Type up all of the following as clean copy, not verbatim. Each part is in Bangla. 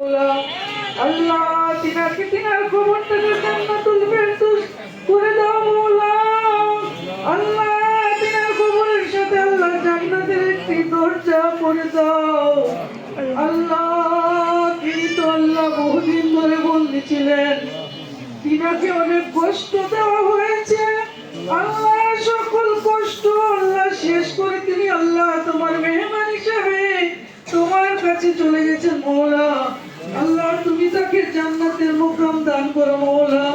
আল্লাহ তিনাকে তিনার কবরটাকে জান্নাতুল ফেরদৌস করে দাও মাওলা। আল্লাহ তিনার কবরের সাথে আল্লাহ জান্নাতের একটি দরজা করে দাও। আল্লাহ তিনি তো আল্লাহ বহুদিন ধরে বলছিলেন, তিনাকে অনেক কষ্ট দেওয়া হয়েছে। আল্লাহ সকল কষ্ট আল্লাহ শেষ করে তিনি আল্লাহ তোমার মেহমান হিসাবে তোমার কাছে চলে গেছেন মাওলা। আল্লাহ তুমি তাকে জান্নাতের মুকাম দান করো মাওলা।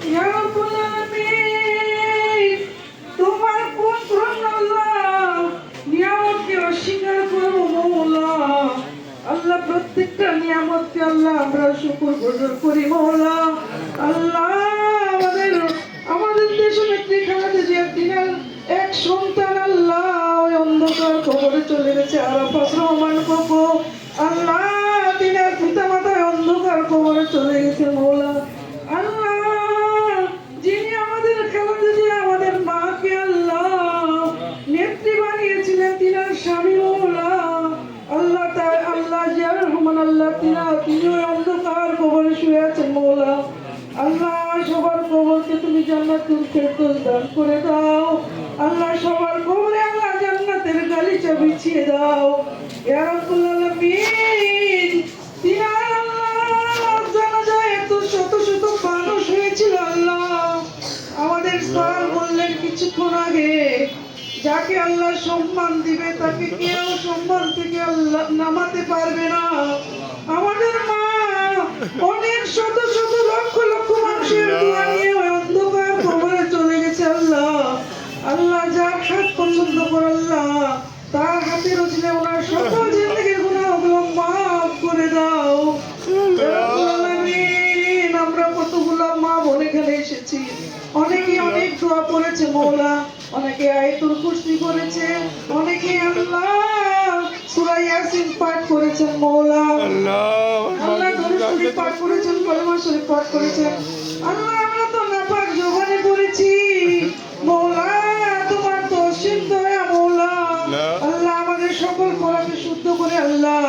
ইয়া রাব্বুল আলামিন, তোমার পুত্র আল্লাহ নিয়ামতকে অস্বীকার করো মাওলা। আল্লাহ প্রত্যেকটা নিয়ামতকে আল্লাহ আমরা শুকর গুজার করি মাওলা। আল্লাহ আমাদের দেশে নেত্রী খালেদা জিয়া তিনার এক সন্তান আল্লাহ ওই অন্ধকার কবরে চলে গেছে আরাফাত রহমান কপো। আল্লাহ তিনার পিতা মাতায় অন্ধকার কবরে চলে গেছে মাওলা। আল্লাহ যিনি আমাদের খালেদা জিয়া আমাদের মাকে আল্লাহ নেত্রী বানিয়েছিলেন তিনার স্বামী মাওলা। আল্লাহ তার আল্লাহ জিয়া রহমান আল্লাহ তিনি ওই অন্ধকার কবরে শুয়ে আছেন মাওলা। আল্লাহ সবার কবরকে তুমি জান্নাতুল ফেরদৌস দান করে দাও। আল্লাহ সবার কবরে আল্লাহ জান্নাতের গালিচা বিছিয়ে দাও। ইয়া রাব্বুল আলামিন, তিনার আল্লাহ জানাজায় এত শত শত মানুষ হয়েছিল আল্লাহ। আমাদের স্যার বললেন কিছুক্ষণ আগে, যাকে আল্লাহ সম্মান দিবে তাকে কেউ সম্মান থেকে আল্লাহ নামাতে পারবে না। আমাদের মা অনেক শত শত লক্ষ লক্ষ মানুষের দোয়া নিয়ে ওই অন্ধকার কবরে চলে গেছে আল্লাহ। আল্লাহ যার হাত পছন্দ করে আল্লাহ তার হাতে রচলে ওনার সকল জিন্দেগির গুনাহগুলো মাফ করে দাও। আমরা কতগুলো মা বোন এখানে এসেছি, অনেকে অনেক দোয়া করেছে মাওলা, অনেকে আয়াতুল কুরসি করেছে, অনেকে আল্লাহ সূরা ইয়াসিন পাঠ করেছেন মাওলা। আল্লাহ দরুদ শরীফ পাঠ করেছেন, কলেমা শরীফ পাঠ করেছেন। আল্লাহ আমরা তো নাপাক জবানে পড়েছি মাওলা, তোমার তো অসীম দয়া মাওলা। আল্লাহ আমাদের সকল কলাকে শুদ্ধ করে আল্লাহ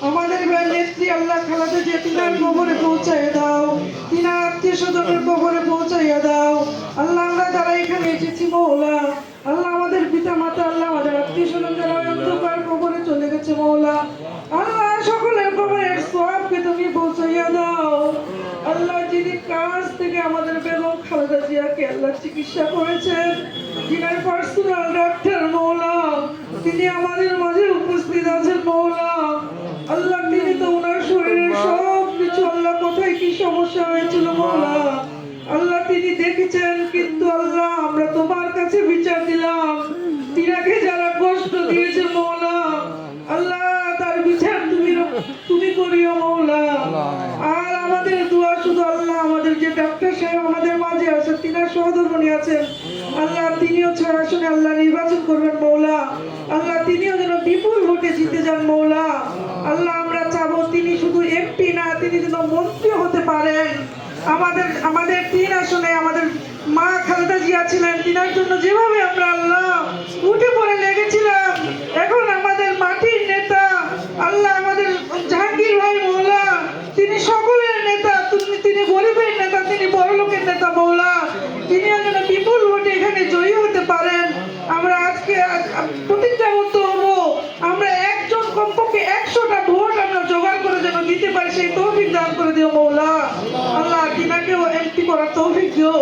আমাদের নেত্রী আল্লাহ খালেদা জিয়া তিনার কবরে পৌঁছাইয়া দাও, তিনার আত্মীয় স্বজনের কবরে পৌঁছাইয়া দাও। আল্লাহ আমরা যারা এখানে এসেছি মাওলা, আল্লাহ আমাদের পিতা মাতা আল্লাহ আমাদের আত্মীয় স্বজন যারা অন্ধকার কবরে চলে গেছে মাওলা, আল্লাহ সকলের কবরের সওয়াবকে তুমি পৌঁছাইয়া দাও। আল্লাহ যিনি কাছ থেকে আমাদের বেগম খালেদা জিয়াকে আল্লাহ চিকিৎসা করেছেন, যিনার পার্সোনাল ডাক্তার মাওলা, তিনি আমাদের মাঝে উপস্থিত আছেন মাওলা। আল্লাহ তিনি তো ওনার শরীরের সব কিছু আল্লাহ কোথায় কি সমস্যা হয়েছিল মাওলা আল্লাহ তিনি দেখেছেন, কিন্তু আল্লাহ আমরা তোমার কাছে বিচার দিলাম, তিনাকে যারা কষ্ট দিয়েছে মাওলা আল্লাহ তার বিচার তুমি করিও মাওলা। আর আমাদের দোয়া শুধু আল্লাহ আমাদের যে ডাক্তার সাহেব আমাদের মাঝে আছেন তিনার সহধর্মণী আছেন আল্লাহ, তিনিও সরাসরি আল্লাহ নির্বাচন করবেন মাওলা। আল্লাহ তিনিও যেন বিপুল ভোটে জিতে যান মাওলা। আল্লাহ আমরা চাবো তিনি শুধু এমপি না, তিনি যেন মন্ত্রী হতে পারেন। আমাদের 3 আসনে আমাদের মা খালেদা জিয়া ছিলেন, তিনার জন্য যেভাবে আমরা আল্লাহ উঠে পড়ে লেগেছিলাম, এখন আমাদের মাটির নেতা আল্লাহ আমাদের জাহাঙ্গীর ভাই মাওলা, তিনি সকলের নেতা, তিনি গরিবের নেতা, তিনি বড়লোকের নেতা মাওলা, তিনি যেন বিপুল ভোটে এখানে জয়ী হতে পারেন। আমরা আজকে প্রতিজ্ঞাবদ্ধ হবো, আমরা একজন কমপক্ষে 100টা ভোট আমরা জোগাড় করে যেন দিতে পারি, সেই তৌফিক দান করে দিও মাওলা। আল্লাহ তিনাকেও এমপি করার তৌফিক দিও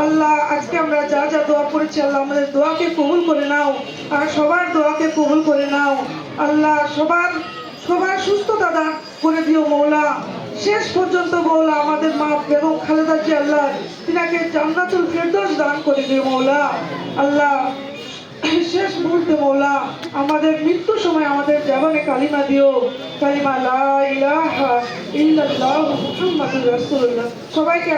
আল্লাহ। আজকে আমরা যা যা দোয়া করেছি আল্লাহ আমাদের দোয়াকে কবুল করে নাও, আর সবার দোয়াকে কবুল করে নাও আল্লাহ। সবার সুস্থতা দান করে দিও মাওলা। শেষ পর্যন্ত মাওলা আমাদের মা বেগম খালেদা জিয়া আল্লাহ তিনাকে জান্নাতুল ফেরদৌস দান করে দিও মাওলা। আল্লাহ শেষ মুহূর্তে মাওলা আমাদের মৃত্যুর সময় আমাদের জবানে কালিমা দিও, কালিমা লা ইলাহা ইল্লাল্লাহু মুহাম্মাদুর রাসূলুল্লাহ। সবাইকে